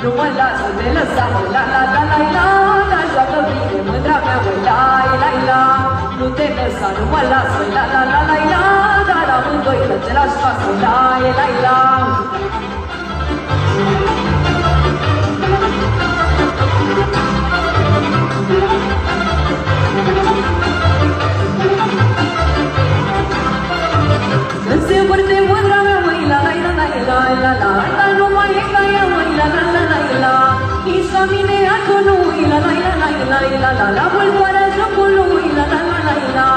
nu mă lasă de lăsat. La la la la la, dar joacă bine, mândra mea, măi, la la la. Nu te lăsa, nu mă lasă, la la la la la, dar amândoi că te lași față, la la la. Când se învârte mândra mea, măi, la la la la la la la, dar nu mai e ca ea, măi, la la la la la. Nici la mine atunci, la la la la la la la, la vâltoarea jocului, la la la la la.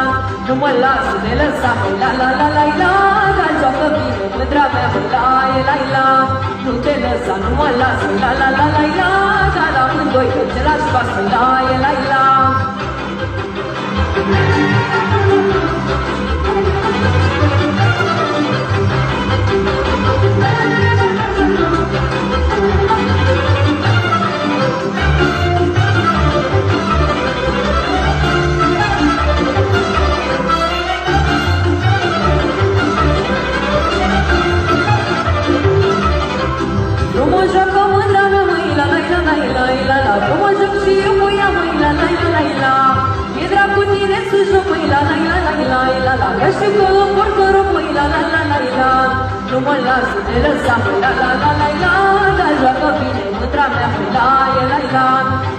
Nu mă las de lăsat, la la la la la, dar joacă bine, mândra mea, măi, la la la. Nu te lăsa, nu mă las, la la la la la, dar amândoi că te lași față, la la la. Frumos joacă mândra mea, măi, la la la la la la la. Frumos joc și eu cu ea, măi, la la la la la. E drag cu tine să joc, măi, la la la la la la la. Că știu că îmi vor coroc, măi, la la la la la. Nu mă las de lăsat, măi, la la la la la. Dar joacă bine mândra mea, măi, la la la.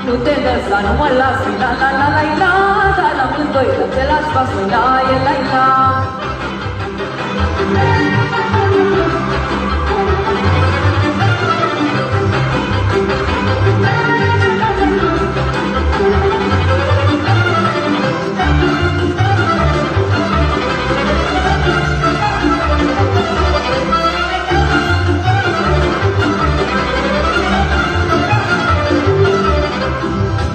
Nu te lăsa, nu mă las, măi, la la la la la. Dar amândoi că te lași față, măi, la la la.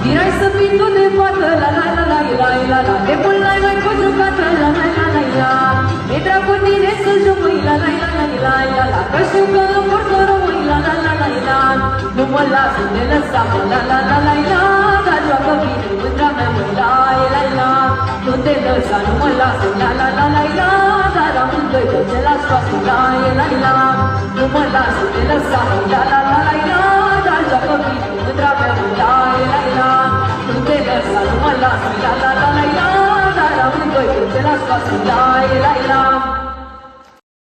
Mirai să fii tu de fată, la la la la la la la. De mult n-ai mai fost jucată, la la la la la. E drag cu tine să joc, măi, la la la la la la la. Că știu că îmi vor coroc, măi, la la la la la. Nu mă las de lăsat, măi, la la la la la. Dar joacă bine mândra mea, măi, la la la. Nu te lăsa, nu mă las, la la la la la. Dar amândoi că te lași față, la la la. Nu mă las de lăsat, măi, la la la la la. Dar joacă bine mândra mea, măi, la la la. Nu te lăsa, nu mă las, la la la la la. Dar amândoi că te lași față, la la la.